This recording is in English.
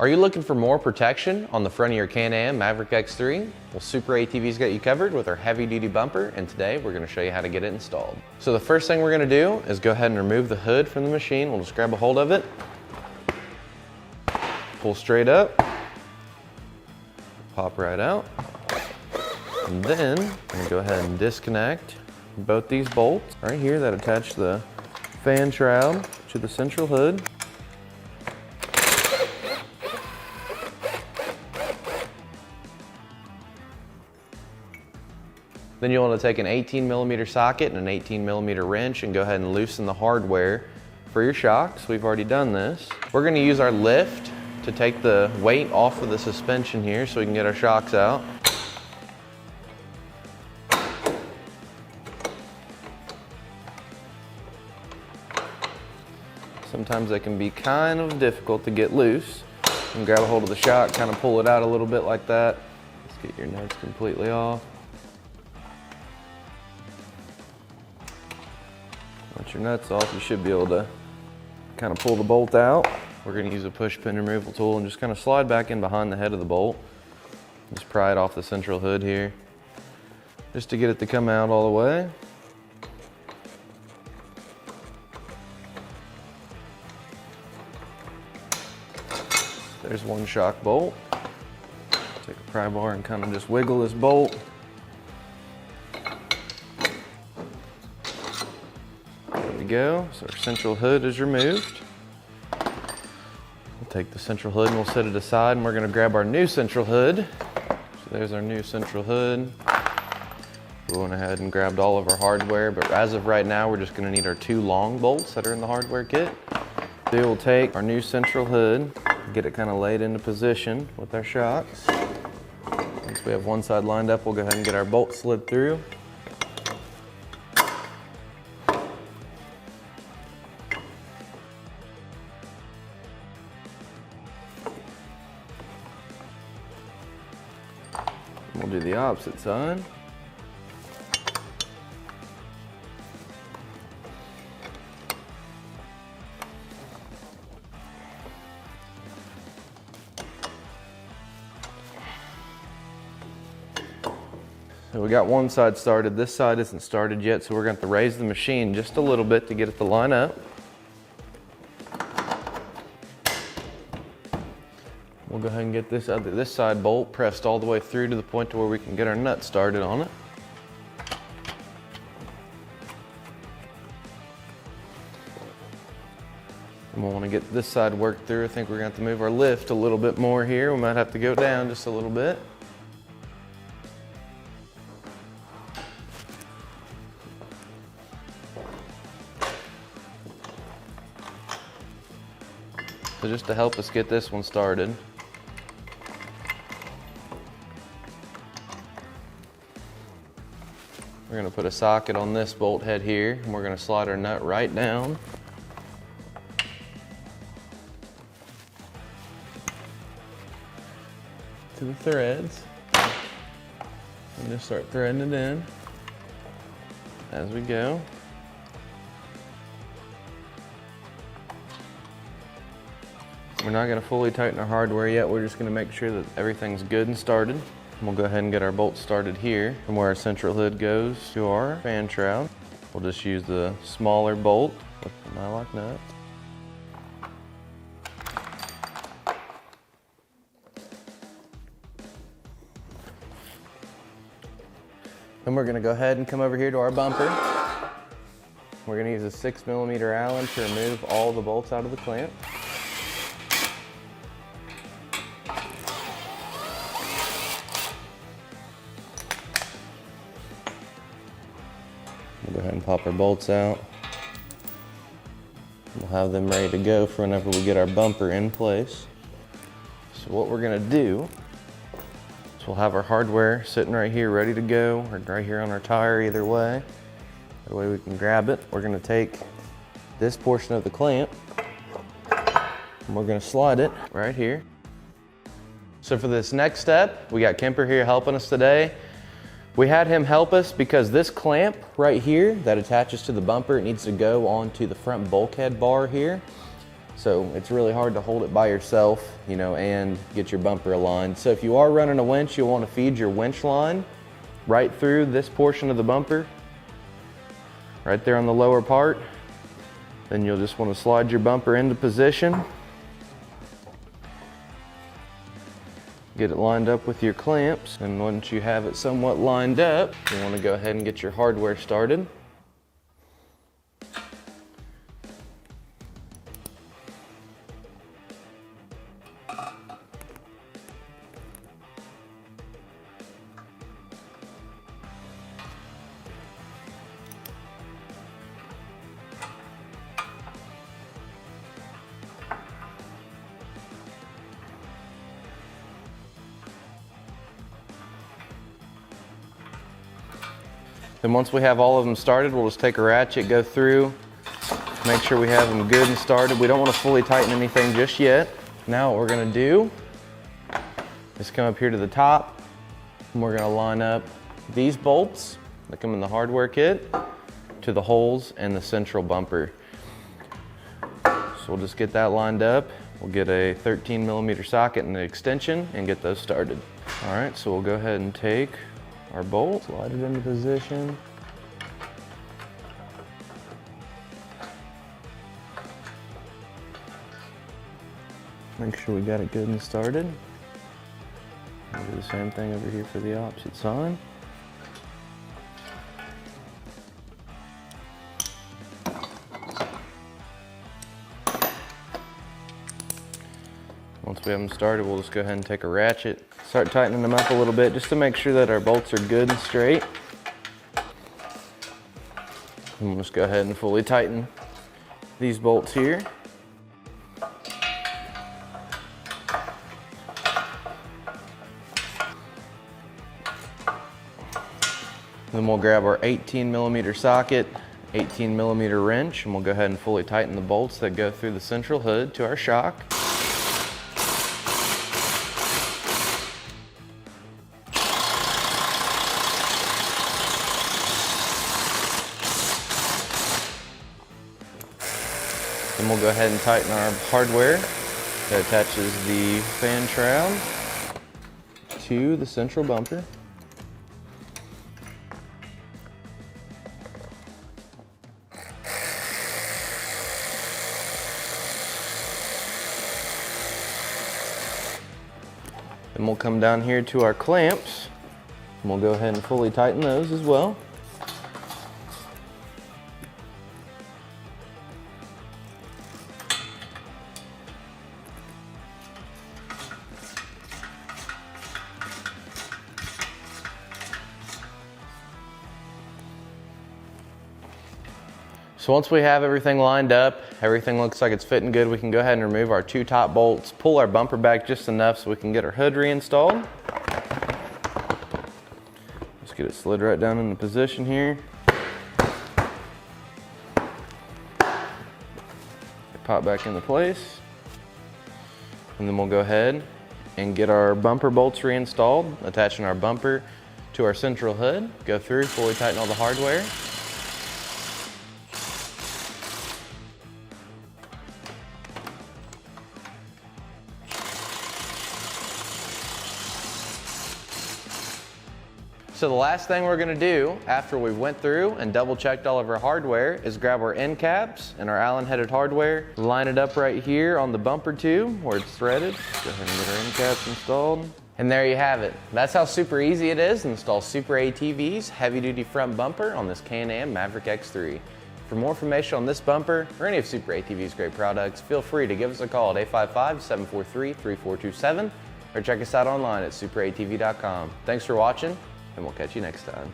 Are you looking for more protection on the front of your Can-Am Maverick X3? Well, SuperATV's got you covered with our heavy-duty bumper, and today we're going to show you how to get it installed. So the first thing we're going to do is go ahead and remove the hood from the machine. We'll just grab a hold of it, pull straight up, pop right out, and then I'm going to go ahead and disconnect both these bolts right here that attach the fan shroud to the central hood. Then you'll want to take an 18mm socket and an 18mm wrench and go ahead and loosen the hardware for your shocks. We've already done this. We're going to use our lift to take the weight off of the suspension here so we can get our shocks out. Sometimes they can be kind of difficult to get loose. You can grab a hold of the shock, kind of pull it out a little bit like that. Let's get your nuts completely off. Once your nuts off, you should be able to kind of pull the bolt out. We're going to use a push pin removal tool and just kind of slide back in behind the head of the bolt. Just pry it off the central hood here, just to get it to come out all the way. There's one shock bolt. Take a pry bar and kind of just wiggle this bolt. There we go. So our central hood is removed. We'll take the central hood and we'll set it aside, and we're going to grab our new central hood. So there's our new central hood. We went ahead and grabbed all of our hardware, but as of right now, we're just going to need our two long bolts that are in the hardware kit. Then we'll take our new central hood, get it kind of laid into position with our shocks. Once we have one side lined up, we'll go ahead and get our bolt slid through. We'll do the opposite side. So we got one side started. This side isn't started yet, so we're going to have to raise the machine just a little bit to get it to line up. We'll go ahead and get this side bolt pressed all the way through to the point to where we can get our nut started on it. And we'll want to get this side worked through. I think we're going to have to move our lift a little bit more here. We might have to go down just a little bit. So just to help us get this one started, we're going to put a socket on this bolt head here, and we're going to slide our nut right down. To the threads. And just start threading it in as we go. We're not going to fully tighten our hardware yet. We're just going to make sure that everything's good and started. And we'll go ahead and get our bolts started here from where our central hood goes to our fan shroud. We'll just use the smaller bolt with the nylock nut. Then we're going to go ahead and come over here to our bumper. We're going to use a 6mm Allen to remove all the bolts out of the clamp. We'll go ahead and pop our bolts out. We'll have them ready to go for whenever we get our bumper in place. So what we're going to do is we'll have our hardware sitting right here ready to go, or right here on our tire, either way. That way we can grab it. We're going to take this portion of the clamp and we're going to slide it right here. So for this next step, we got Kemper here helping us today. We had him help us because this clamp right here that attaches to the bumper, it needs to go onto the front bulkhead bar here. So it's really hard to hold it by yourself, you know, and get your bumper aligned. So if you are running a winch, you'll want to feed your winch line right through this portion of the bumper, right there on the lower part. Then you'll just want to slide your bumper into position. Get it lined up with your clamps, and once you have it somewhat lined up, you want to go ahead and get your hardware started. Then once we have all of them started, we'll just take a ratchet, go through, make sure we have them good and started. We don't want to fully tighten anything just yet. Now what we're going to do is come up here to the top, and we're going to line up these bolts that come in the hardware kit to the holes in the central bumper. So we'll just get that lined up. We'll get a 13mm socket and an extension and get those started. All right, so we'll go ahead and take our bolt, slide it into position. Make sure we got it good and started. We'll do the same thing over here for the opposite side. Once we have them started, we'll just go ahead and take a ratchet, start tightening them up a little bit just to make sure that our bolts are good and straight. And we'll just go ahead and fully tighten these bolts here. Then we'll grab our 18mm socket, 18mm wrench, and we'll go ahead and fully tighten the bolts that go through the central hood to our shock. Then we'll go ahead and tighten our hardware that attaches the fan shroud to the central bumper. Then we'll come down here to our clamps, and we'll go ahead and fully tighten those as well. So once we have everything lined up, everything looks like it's fitting good, we can go ahead and remove our two top bolts, pull our bumper back just enough so we can get our hood reinstalled. Just get it slid right down into position here. Pop back into place. And then we'll go ahead and get our bumper bolts reinstalled, attaching our bumper to our central hood. Go through, fully tighten all the hardware. So the last thing we're gonna do after we went through and double checked all of our hardware is grab our end caps and our Allen headed hardware, line it up right here on the bumper tube where it's threaded. Go ahead and get our end caps installed. And there you have it. That's how super easy it is to install SuperATV's heavy duty front bumper on this Can-Am Maverick X3. For more information on this bumper or any of SuperATV's great products, feel free to give us a call at 855-743-3427 or check us out online at superatv.com. Thanks for watching, and we'll catch you next time.